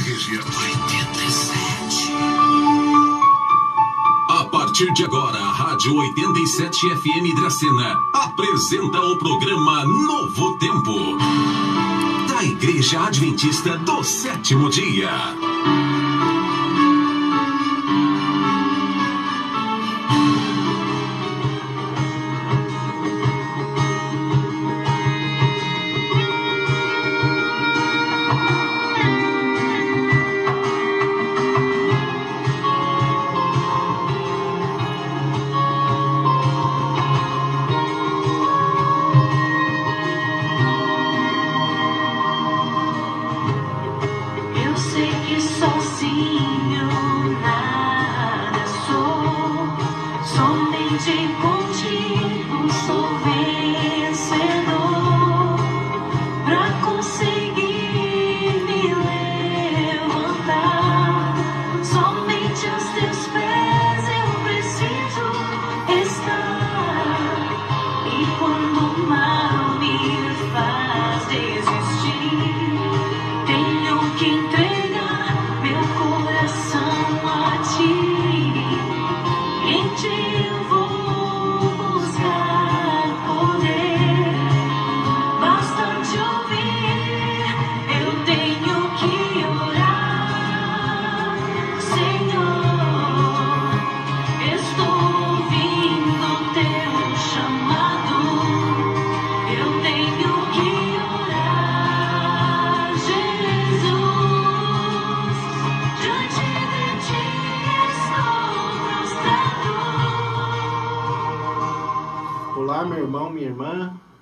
região. 87. A partir de agora, a Rádio 87 FM Dracena apresenta o programa Novo Tempo, da Igreja Adventista do Sétimo Dia.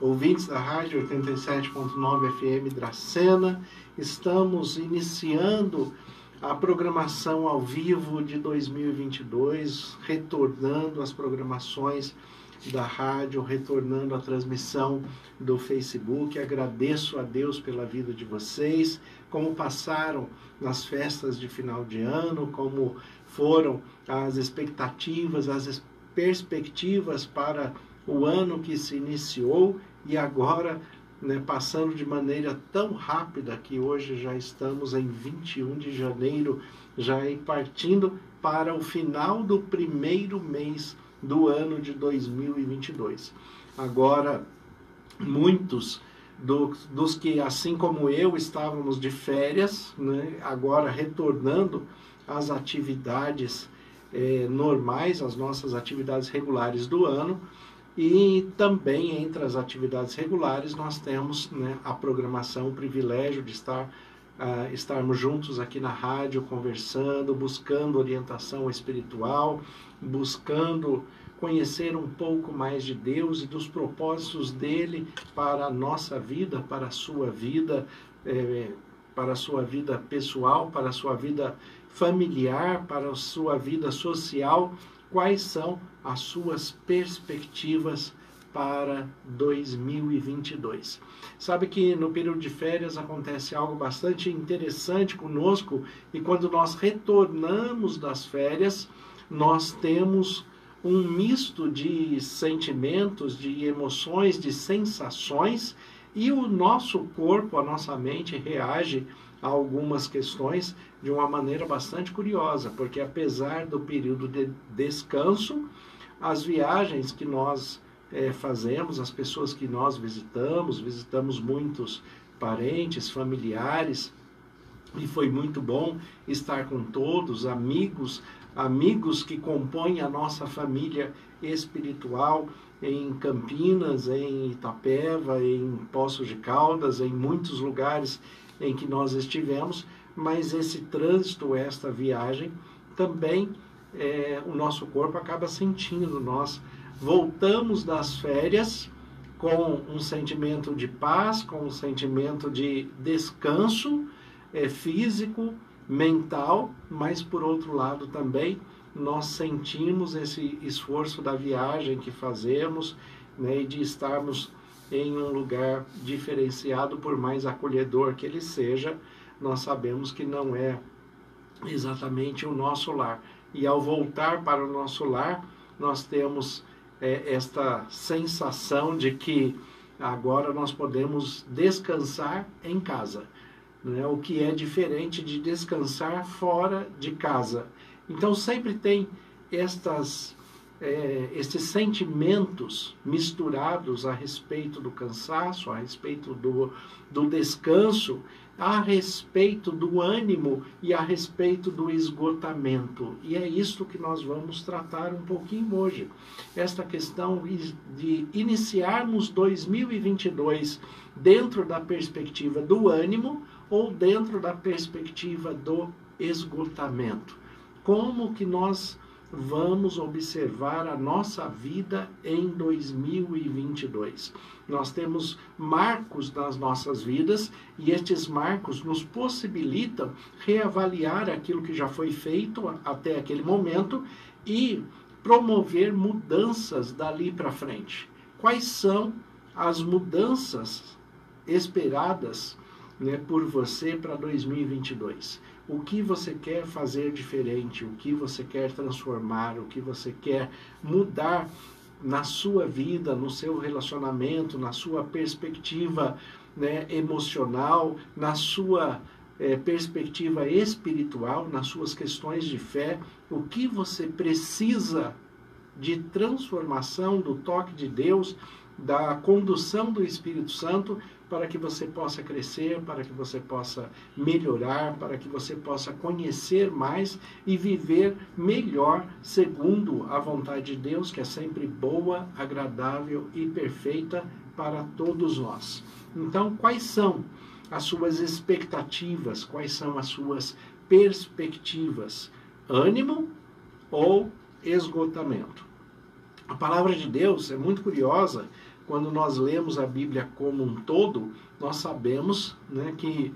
Ouvintes da Rádio 87.9 FM Dracena, estamos iniciando a programação ao vivo de 2022, retornando as programações da rádio, retornando a transmissão do Facebook. Agradeço a Deus pela vida de vocês, como passaram nas festas de final de ano, como foram as expectativas, as perspectivas para o ano que se iniciou e agora, passando de maneira tão rápida que hoje já estamos em 21 de janeiro, já partindo para o final do primeiro mês do ano de 2022. Agora, muitos dos que, assim como eu, estávamos de férias, agora retornando às atividades normais, às nossas atividades regulares do ano. E também entre as atividades regulares nós temos a programação, o privilégio de estarmos juntos aqui na rádio, conversando, buscando orientação espiritual, buscando conhecer um pouco mais de Deus e dos propósitos dele para a nossa vida, para a sua vida, para a sua vida pessoal, para a sua vida familiar, para a sua vida social. Quais são as suas perspectivas para 2022? Sabe que no período de férias acontece algo bastante interessante conosco, e quando nós retornamos das férias, nós temos um misto de sentimentos, de emoções, de sensações, e o nosso corpo, a nossa mente reage a algumas questões de uma maneira bastante curiosa, porque apesar do período de descanso, as viagens que nós fazemos, as pessoas que nós visitamos muitos parentes, familiares, e foi muito bom estar com todos, amigos que compõem a nossa família espiritual em Campinas, em Itapeva, em Poços de Caldas, em muitos lugares em que nós estivemos, mas esse trânsito, esta viagem, também o nosso corpo acaba sentindo. Nós voltamos das férias com um sentimento de paz, com um sentimento de descanso físico, mental, mas por outro lado também nós sentimos esse esforço da viagem que fazemos, e de estarmos em um lugar diferenciado, por mais acolhedor que ele seja, nós sabemos que não é exatamente o nosso lar. E ao voltar para o nosso lar, nós temos esta sensação de que agora nós podemos descansar em casa. né? O que é diferente de descansar fora de casa. Então sempre tem estes sentimentos misturados a respeito do cansaço, a respeito do descanso, a respeito do ânimo e a respeito do esgotamento. E é isto que nós vamos tratar um pouquinho hoje. Esta questão de iniciarmos 2022 dentro da perspectiva do ânimo ou dentro da perspectiva do esgotamento. Como que nós vamos observar a nossa vida em 2022. Nós temos marcos nas nossas vidas e estes marcos nos possibilitam reavaliar aquilo que já foi feito até aquele momento e promover mudanças dali para frente. Quais são as mudanças esperadas, né, por você para 2022? O que você quer fazer diferente, o que você quer transformar, o que você quer mudar na sua vida, no seu relacionamento, na sua perspectiva, né, emocional, na sua perspectiva espiritual, nas suas questões de fé, o que você precisa de transformação do toque de Deus, da condução do Espírito Santo, para que você possa crescer, para que você possa melhorar, para que você possa conhecer mais e viver melhor segundo a vontade de Deus, que é sempre boa, agradável e perfeita para todos nós. Então, quais são as suas expectativas? Quais são as suas perspectivas? Ânimo ou esgotamento? A palavra de Deus é muito curiosa. Quando nós lemos a Bíblia como um todo, nós sabemos, né, que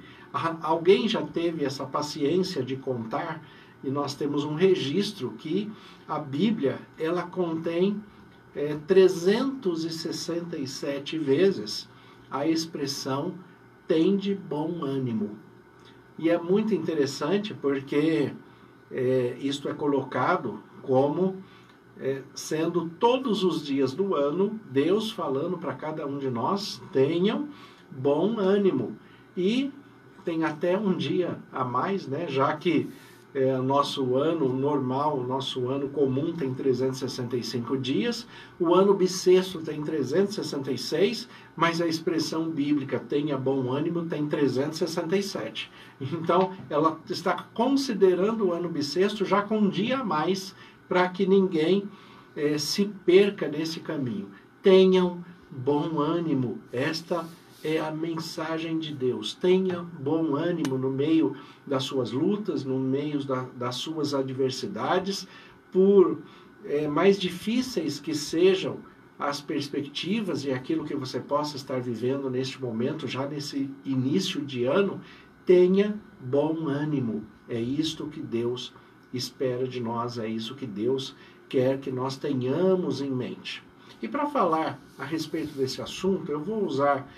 alguém já teve essa paciência de contar, e nós temos um registro que a Bíblia ela contém 367 vezes a expressão "tende bom ânimo". E é muito interessante porque isto é colocado como sendo todos os dias do ano, Deus falando para cada um de nós, tenham bom ânimo. E tem até um dia a mais, né? Já que nosso ano normal, nosso ano comum tem 365 dias, o ano bissexto tem 366, mas a expressão bíblica tenha bom ânimo tem 367. Então, ela está considerando o ano bissexto já com um dia a mais, para que ninguém se perca nesse caminho. Tenham bom ânimo. Esta é a mensagem de Deus. Tenha bom ânimo no meio das suas lutas, no meio das suas adversidades, por mais difíceis que sejam as perspectivas e aquilo que você possa estar vivendo neste momento, já nesse início de ano, tenha bom ânimo. É isto que Deus espera de nós, é isso que Deus quer que nós tenhamos em mente. E para falar a respeito desse assunto, eu vou usar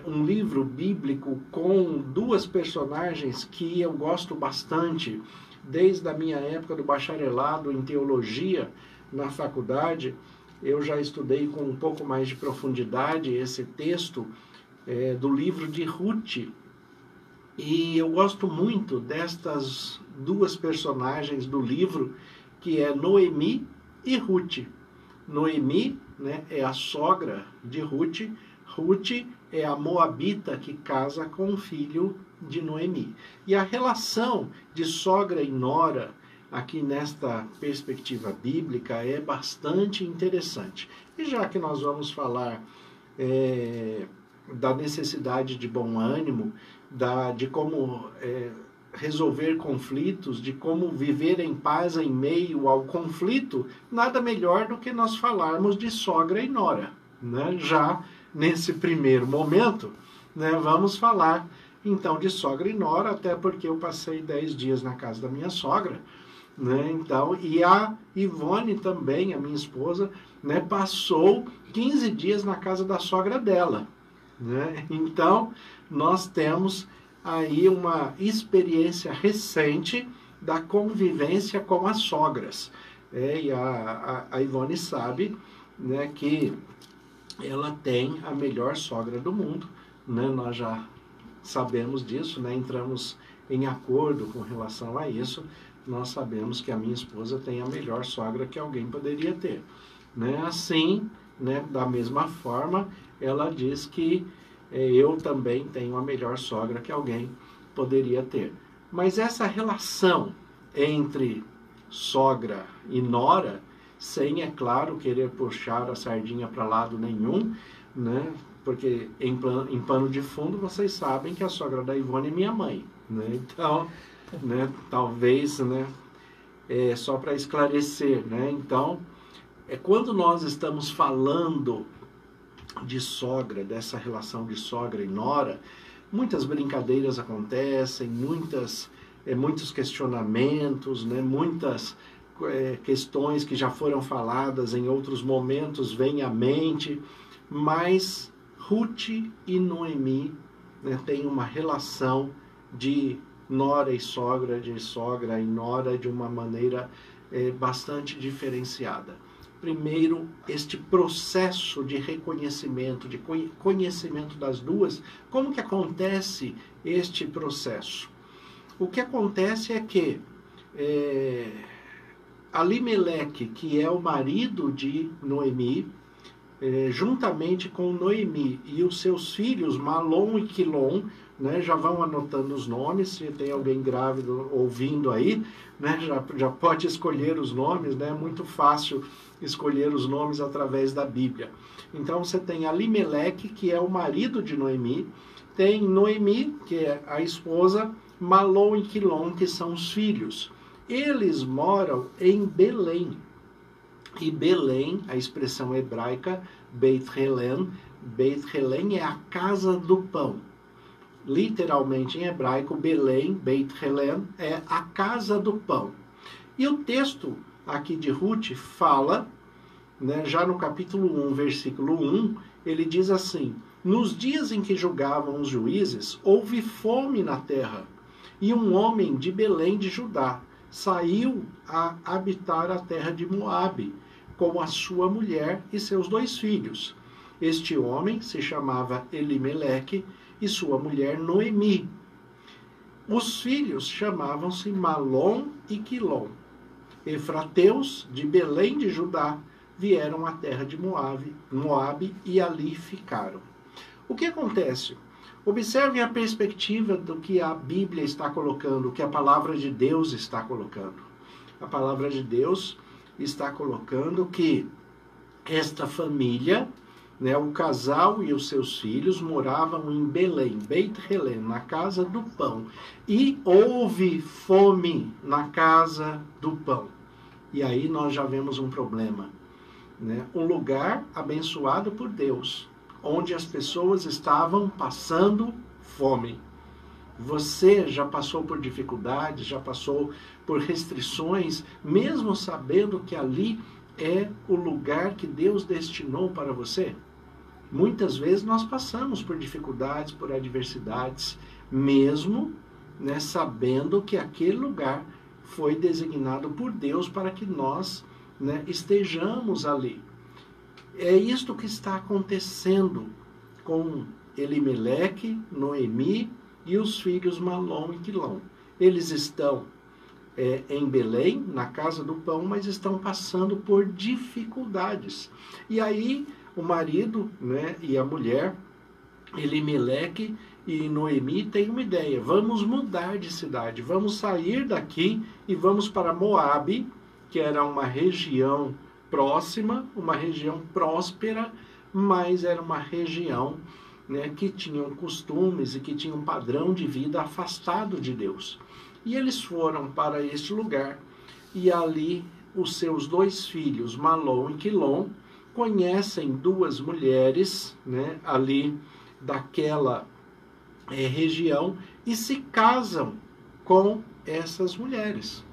um livro bíblico com duas personagens que eu gosto bastante, desde a minha época do bacharelado em teologia na faculdade. Eu já estudei com um pouco mais de profundidade esse texto do livro de Ruth. E eu gosto muito destas duas personagens do livro, que é Noemi e Ruth. Noemi, né, é a sogra de Ruth. Ruth é a moabita que casa com o filho de Noemi. E a relação de sogra e nora, aqui nesta perspectiva bíblica, é bastante interessante. E já que nós vamos falar da necessidade de bom ânimo, de como resolver conflitos, de como viver em paz em meio ao conflito, nada melhor do que nós falarmos de sogra e nora, né? Já nesse primeiro momento, né, vamos falar então de sogra e nora, até porque eu passei 10 dias na casa da minha sogra, né? Então, e a Ivone também, a minha esposa, né, passou 15 dias na casa da sogra dela, né? Então, nós temos aí uma experiência recente da convivência com as sogras. E a Ivone sabe, né, que ela tem a melhor sogra do mundo, né? Nós já sabemos disso, né? Entramos em acordo com relação a isso. Nós sabemos que a minha esposa tem a melhor sogra que alguém poderia ter, né? Assim, né, da mesma forma, ela diz que eu também tenho a melhor sogra que alguém poderia ter. Mas essa relação entre sogra e nora, sem, é claro, querer puxar a sardinha para lado nenhum, né? Porque em pano de fundo vocês sabem que a sogra da Ivone é minha mãe, né? Então, né, talvez, né, só para esclarecer, né? Então, quando nós estamos falando de sogra, dessa relação de sogra e nora, muitas brincadeiras acontecem, muitos questionamentos, né? Muitas questões que já foram faladas em outros momentos vêm à mente, mas Ruth e Noemi, né, têm uma relação de nora e sogra, de sogra e nora, de uma maneira bastante diferenciada. Primeiro, este processo de reconhecimento, de conhecimento das duas. Como que acontece este processo? O que acontece é que Alimeleque, que é o marido de Noemi, juntamente com Noemi e os seus filhos, Malom e Quilom, né, já vão anotando os nomes, se tem alguém grávido ouvindo aí, né, já pode escolher os nomes, né, é muito fácil escolher os nomes através da Bíblia. Então você tem Alimeleque, que é o marido de Noemi, tem Noemi, que é a esposa, Malom e Quilom, que são os filhos. Eles moram em Belém. E Belém, a expressão hebraica, Beit Helen é a casa do pão. Literalmente em hebraico, Belém, Beit Helen, é a casa do pão. E o texto aqui de Ruth fala, né, já no capítulo 1, versículo 1, ele diz assim: nos dias em que julgavam os juízes, houve fome na terra, e um homem de Belém de Judá saiu a habitar a terra de Moabe, com a sua mulher e seus 2 filhos. Este homem se chamava Elimeleque e sua mulher Noemi. Os filhos chamavam-se Malom e Quilom. Efrateus, de Belém de Judá, vieram à terra de Moabe e ali ficaram. O que acontece? Observem a perspectiva do que a Bíblia está colocando, o que a palavra de Deus está colocando. A palavra de Deus está colocando que esta família, né, o casal e os seus filhos moravam em Belém, Beit Helen, na casa do pão. E houve fome na casa do pão. E aí nós já vemos um problema, né? Um lugar abençoado por Deus, onde as pessoas estavam passando fome. Você já passou por dificuldades, já passou por restrições, mesmo sabendo que ali é o lugar que Deus destinou para você? Muitas vezes nós passamos por dificuldades, por adversidades, mesmo, né, sabendo que aquele lugar foi designado por Deus para que nós, né, estejamos ali. É isto que está acontecendo com Elimeleque, Noemi e os filhos Malom e Quilom. Eles estão em Belém, na casa do pão, mas estão passando por dificuldades. E aí o marido, né, e a mulher, Elimeleque e Noemi, têm uma ideia: vamos mudar de cidade, vamos sair daqui e vamos para Moabe, que era uma região próxima, uma região próspera, mas era uma região, né, que tinham costumes e que tinha um padrão de vida afastado de Deus. E eles foram para este lugar, e ali os seus 2 filhos, Malom e Quilom, conhecem 2 mulheres, né, ali daquela região, e se casam com essas mulheres,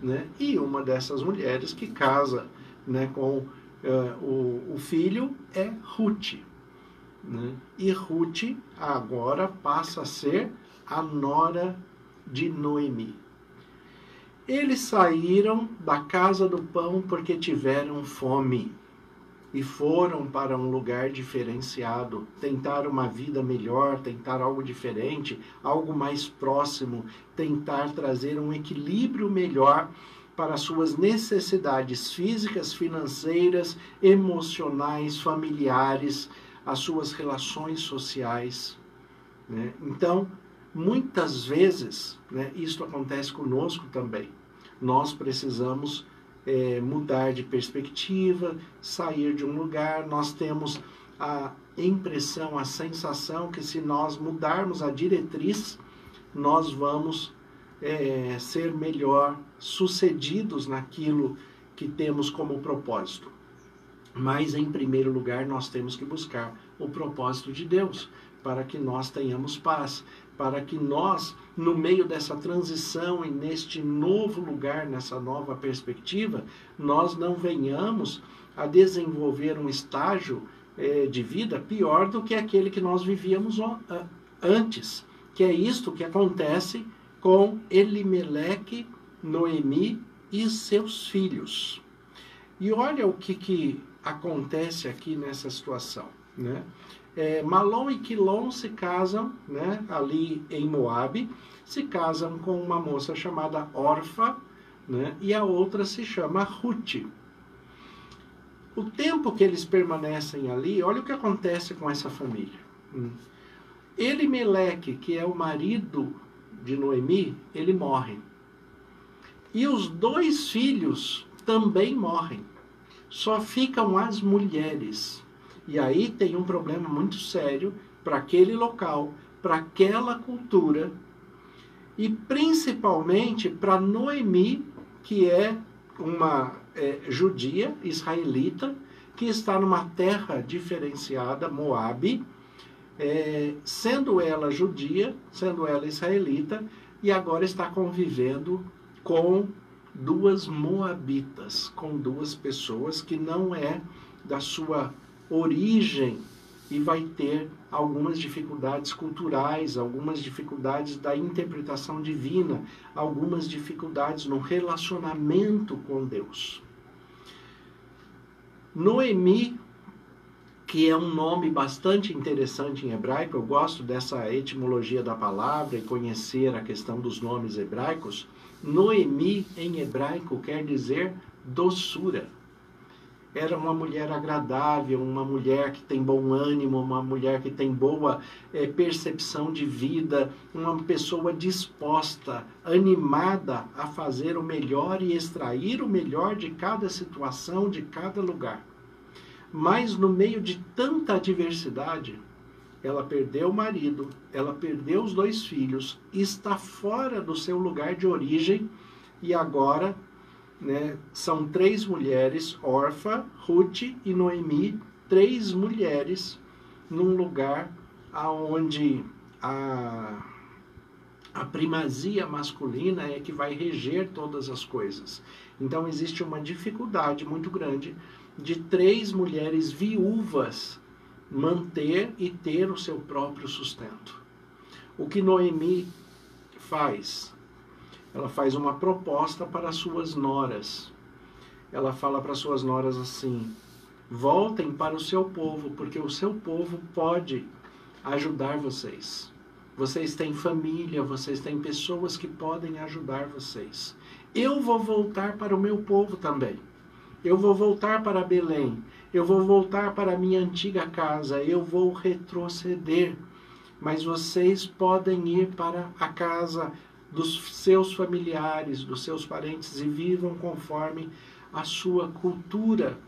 né? E uma dessas mulheres que casa, né, com o filho é Ruth, né? E Ruth agora passa a ser a nora de Noemi. Eles saíram da casa do pão porque tiveram fome. e foram para um lugar diferenciado, tentar uma vida melhor, tentar algo diferente, algo mais próximo, tentar trazer um equilíbrio melhor para as suas necessidades físicas, financeiras, emocionais, familiares, as suas relações sociais, né? Então, muitas vezes, né, isso acontece conosco também. Nós precisamos mudar de perspectiva, sair de um lugar. Nós temos a impressão, a sensação que se nós mudarmos a diretriz, nós vamos ser melhor sucedidos naquilo que temos como propósito. Mas, em primeiro lugar, nós temos que buscar o propósito de Deus, para que nós tenhamos paz, para que nós, no meio dessa transição e neste novo lugar, nessa nova perspectiva, nós não venhamos a desenvolver um estágio de vida pior do que aquele que nós vivíamos antes, que é isto que acontece com Elimeleque, Noemi e seus filhos. E olha o que acontece aqui nessa situação, né? Malom e Quilom se casam, né, ali em Moabe, se casam com uma moça chamada Orfa, né, e a outra se chama Ruth. O tempo que eles permanecem ali, olha o que acontece com essa família. Elimeleque, que é o marido de Noemi, ele morre. E os 2 filhos também morrem. Só ficam as mulheres. E aí tem um problema muito sério para aquele local, para aquela cultura, e principalmente para Noemi, que é uma judia, israelita, que está numa terra diferenciada, Moabe, sendo ela judia, sendo ela israelita, e agora está convivendo com 2 moabitas, com 2 pessoas que não é da sua origem, e vai ter algumas dificuldades culturais, algumas dificuldades da interpretação divina, algumas dificuldades no relacionamento com Deus. Noemi, que é um nome bastante interessante em hebraico, eu gosto dessa etimologia da palavra e conhecer a questão dos nomes hebraicos. Noemi, em hebraico, quer dizer doçura. Era uma mulher agradável, uma mulher que tem bom ânimo, uma mulher que tem boa percepção de vida, uma pessoa disposta, animada a fazer o melhor e extrair o melhor de cada situação, de cada lugar. Mas no meio de tanta adversidade, ela perdeu o marido, ela perdeu os 2 filhos, está fora do seu lugar de origem e agora, né, são 3 mulheres, Orfa, Ruth e Noemi, 3 mulheres num lugar onde a primazia masculina é que vai reger todas as coisas. Então existe uma dificuldade muito grande de 3 mulheres viúvas manter e ter o seu próprio sustento. O que Noemi faz? Ela faz uma proposta para as suas noras. Ela fala para as suas noras assim: voltem para o seu povo, porque o seu povo pode ajudar vocês. Vocês têm família, vocês têm pessoas que podem ajudar vocês. Eu vou voltar para o meu povo também. Eu vou voltar para Belém. Eu vou voltar para a minha antiga casa. Eu vou retroceder. Mas vocês podem ir para a casa dos seus familiares, dos seus parentes, e vivam conforme a sua cultura.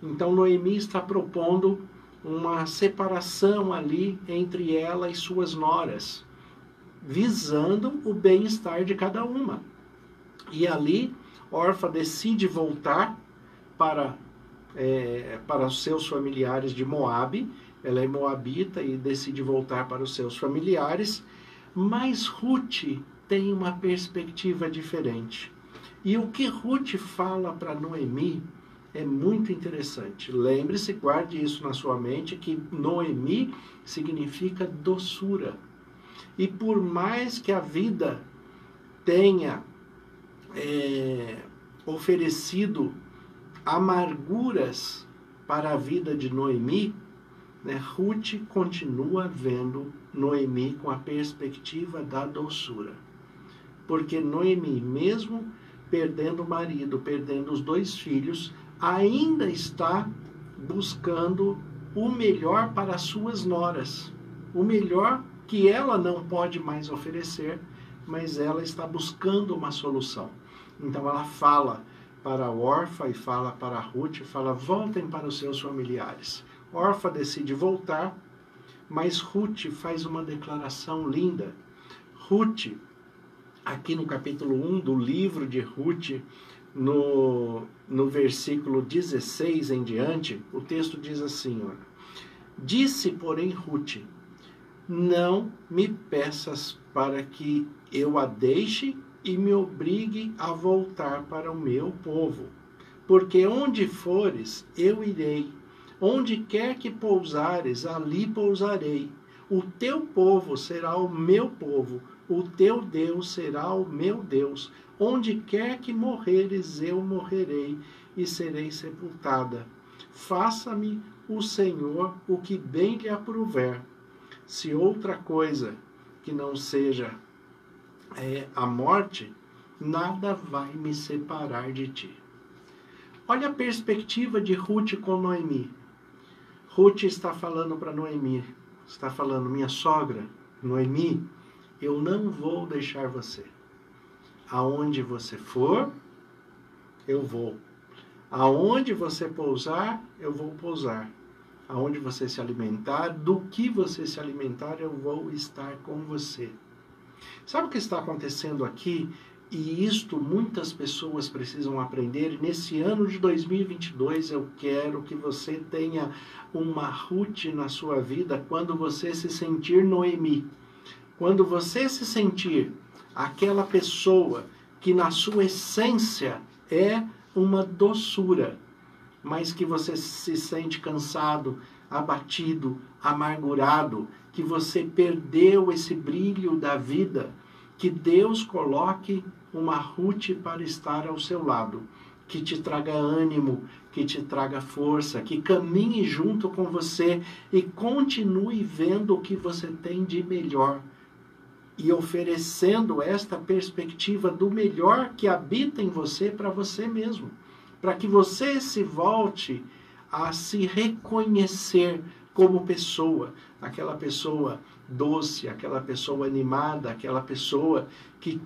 Então Noemi está propondo uma separação ali entre ela e suas noras, visando o bem-estar de cada uma. E ali Orfa decide voltar para os seus familiares de Moabe. Ela é moabita e decide voltar para os seus familiares, mas Ruth tem uma perspectiva diferente. E o que Ruth fala para Noemi é muito interessante. Lembre-se, guarde isso na sua mente, que Noemi significa doçura. E por mais que a vida tenha oferecido amarguras para a vida de Noemi, né, Ruth continua vendo Noemi com a perspectiva da doçura. Porque Noemi, mesmo perdendo o marido, perdendo os 2 filhos, ainda está buscando o melhor para as suas noras. O melhor que ela não pode mais oferecer, mas ela está buscando uma solução. Então ela fala para Orfa e fala para Ruth, fala: voltem para os seus familiares. Orfa decide voltar, mas Ruth faz uma declaração linda. Ruth, aqui no capítulo 1 do livro de Ruth, no versículo 16 em diante, o texto diz assim, olha: disse, porém, Ruth: não me peças para que eu a deixe e me obrigue a voltar para o meu povo, porque onde fores, eu irei, onde quer que pousares, ali pousarei. O teu povo será o meu povo, o teu Deus será o meu Deus. Onde quer que morreres, eu morrerei e serei sepultada. Faça-me o Senhor o que bem lhe aprouver. Se outra coisa que não seja a morte, nada vai me separar de ti. Olha a perspectiva de Ruth com Noemi. Ruth está falando para Noemi, está falando: minha sogra, Noemi, eu não vou deixar você. Aonde você for, eu vou. Aonde você pousar, eu vou pousar. Aonde você se alimentar, do que você se alimentar, eu vou estar com você. Sabe o que está acontecendo aqui? E isto muitas pessoas precisam aprender. Nesse ano de 2022, eu quero que você tenha uma Ruth na sua vida quando você se sentir Noemi. Quando você se sentir aquela pessoa que na sua essência é uma doçura, mas que você se sente cansado, abatido, amargurado, que você perdeu esse brilho da vida, que Deus coloque uma Ruth para estar ao seu lado, que te traga ânimo, que te traga força, que caminhe junto com você e continue vendo o que você tem de melhor e oferecendo esta perspectiva do melhor que habita em você para você mesmo, para que você se volte a se reconhecer como pessoa, aquela pessoa doce, aquela pessoa animada, aquela pessoa que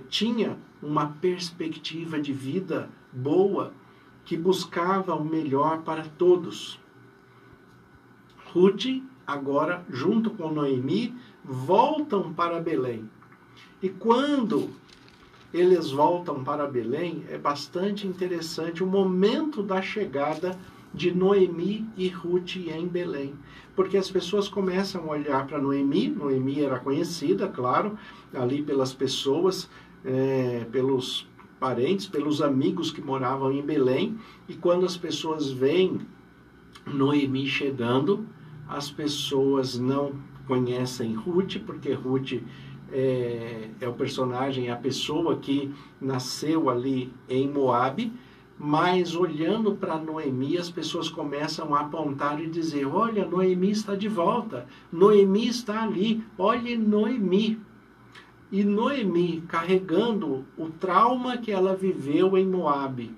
tinha uma perspectiva de vida boa, que buscava o melhor para todos. Ruth, agora, junto com Noemi, voltam para Belém. E quando eles voltam para Belém, é bastante interessante o momento da chegada de Noemi e Ruth em Belém. Porque as pessoas começam a olhar para Noemi. Noemi era conhecida, claro, ali pelas pessoas, pelos parentes, pelos amigos que moravam em Belém. E quando as pessoas veem Noemi chegando, as pessoas não conhecem Ruth, porque Ruth é o personagem, é a pessoa que nasceu ali em Moabe. Mas olhando para Noemi, as pessoas começam a apontar e dizer: olha, Noemi está de volta, Noemi está ali, olhe Noemi. E Noemi, carregando o trauma que ela viveu em Moabe,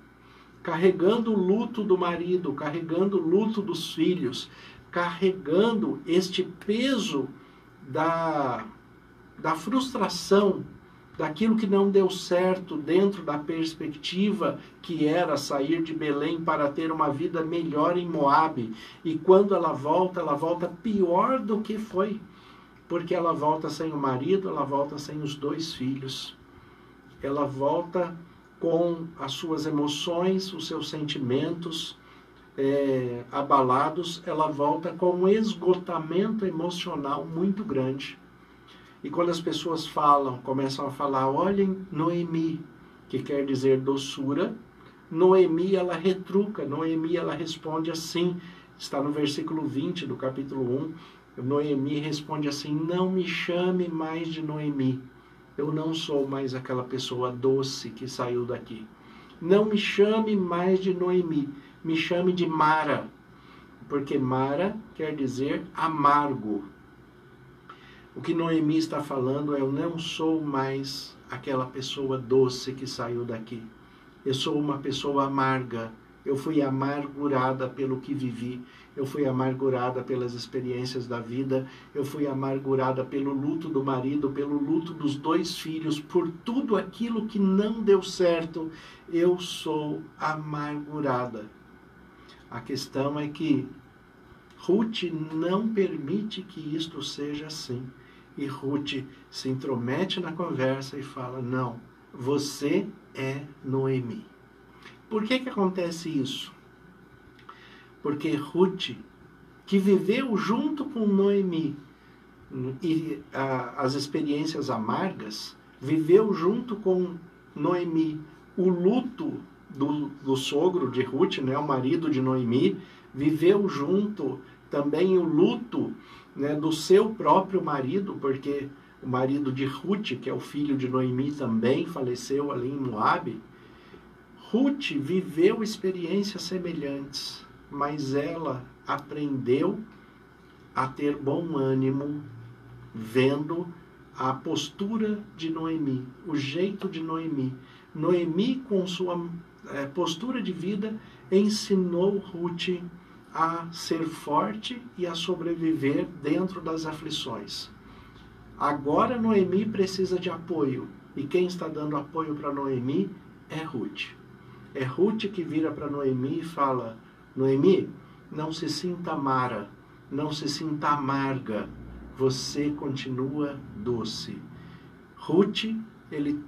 carregando o luto do marido, carregando o luto dos filhos, carregando este peso da frustração, daquilo que não deu certo dentro da perspectiva que era sair de Belém para ter uma vida melhor em Moabe. E quando ela volta pior do que foi, porque ela volta sem o marido, ela volta sem os 2 filhos. Ela volta com as suas emoções, os seus sentimentos abalados, ela volta com um esgotamento emocional muito grande. E quando as pessoas começam a falar: olhem Noemi, que quer dizer doçura, Noemi ela retruca, Noemi ela responde assim, está no versículo 20 do capítulo 1, Noemi responde assim: não me chame mais de Noemi, eu não sou mais aquela pessoa doce que saiu daqui. Não me chame mais de Noemi, me chame de Mara, porque Mara quer dizer amargo. O que Noemi está falando é: eu não sou mais aquela pessoa doce que saiu daqui. Eu sou uma pessoa amarga. Eu fui amargurada pelo que vivi. Eu fui amargurada pelas experiências da vida. Eu fui amargurada pelo luto do marido, pelo luto dos 2 filhos, por tudo aquilo que não deu certo. Eu sou amargurada. A questão é que Ruth não permite que isto seja assim. E Ruth se intromete na conversa e fala: não, você é Noemi. Por que acontece isso? Porque Ruth, que viveu junto com Noemi e as experiências amargas, viveu junto com Noemi o luto do sogro de Ruth, né, o marido de Noemi, viveu junto também o luto, né, do seu próprio marido, porque o marido de Ruth, que é o filho de Noemi, também faleceu ali em Moabe. Ruth viveu experiências semelhantes, mas ela aprendeu a ter bom ânimo vendo a postura de Noemi, o jeito de Noemi. Noemi, com sua postura de vida, ensinou Ruth a ser forte e a sobreviver dentro das aflições. Agora Noemi precisa de apoio. E quem está dando apoio para Noemi é Ruth. É Ruth que vira para Noemi e fala: Noemi, não se sinta Mara, não se sinta amarga, você continua doce. Ruth,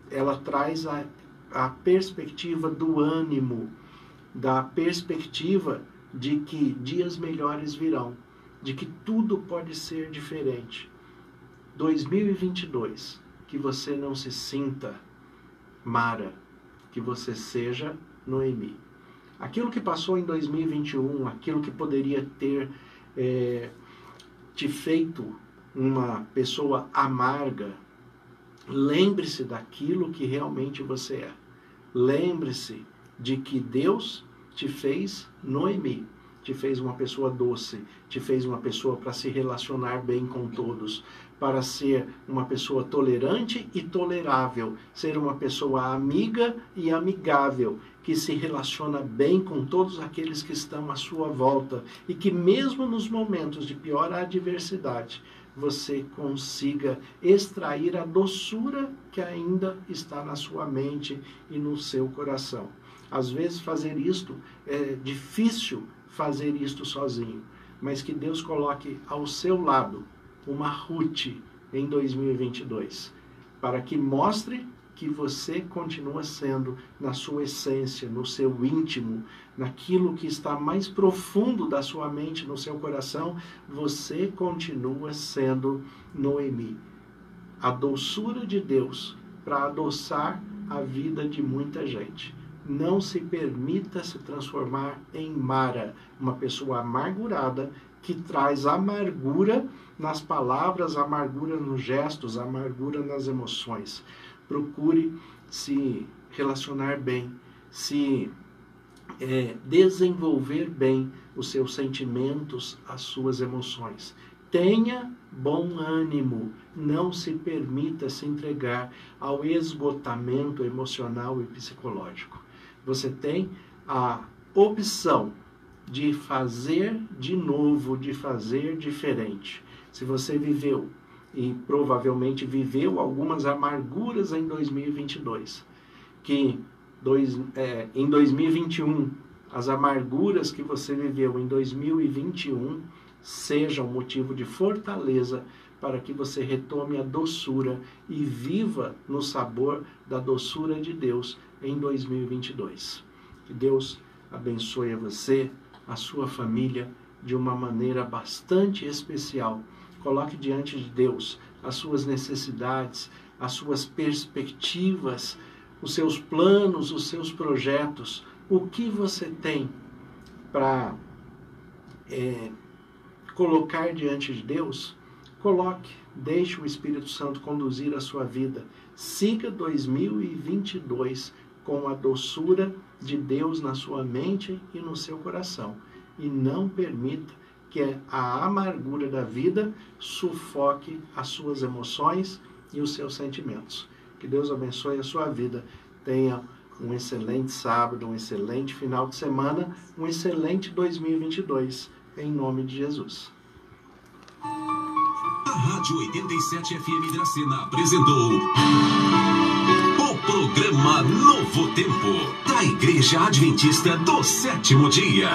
ela traz a perspectiva do ânimo, da perspectiva de que dias melhores virão, de que tudo pode ser diferente. 2022, que você não se sinta Mara, que você seja Noemi. Aquilo que passou em 2021, aquilo que poderia ter te feito uma pessoa amarga, lembre-se daquilo que realmente você é. Lembre-se de que Deus te fez Noemi, te fez uma pessoa doce, te fez uma pessoa para se relacionar bem com todos, para ser uma pessoa tolerante e tolerável, ser uma pessoa amiga e amigável, que se relaciona bem com todos aqueles que estão à sua volta e que mesmo nos momentos de pior adversidade, você consiga extrair a doçura que ainda está na sua mente e no seu coração. Às vezes fazer isto é difícil, fazer isto sozinho, mas que Deus coloque ao seu lado uma Ruth em 2022, para que mostre que você continua sendo, na sua essência, no seu íntimo, naquilo que está mais profundo da sua mente, no seu coração, você continua sendo Noemi. A doçura de Deus para adoçar a vida de muita gente. Não se permita se transformar em Mara, uma pessoa amargurada que traz amargura nas palavras, amargura nos gestos, amargura nas emoções. Procure se relacionar bem, se desenvolver bem os seus sentimentos, as suas emoções. Tenha bom ânimo, não se permita se entregar ao esgotamento emocional e psicológico. Você tem a opção de fazer de novo, de fazer diferente. Se você viveu e provavelmente viveu algumas amarguras em 2022, que em 2021, as amarguras que você viveu em 2021 sejam motivo de fortaleza para que você retome a doçura e viva no sabor da doçura de Deus em 2022. Que Deus abençoe a você, a sua família, de uma maneira bastante especial. Coloque diante de Deus as suas necessidades, as suas perspectivas, os seus planos, os seus projetos. O que você tem para colocar diante de Deus? Coloque, deixe o Espírito Santo conduzir a sua vida. Siga 2022 com a doçura de Deus na sua mente e no seu coração. E não permita que a amargura da vida sufoque as suas emoções e os seus sentimentos. Que Deus abençoe a sua vida. Tenha um excelente sábado, um excelente final de semana, um excelente 2022, em nome de Jesus. A Rádio 87 FM Dracena apresentou o programa Novo Tempo, da Igreja Adventista do Sétimo Dia.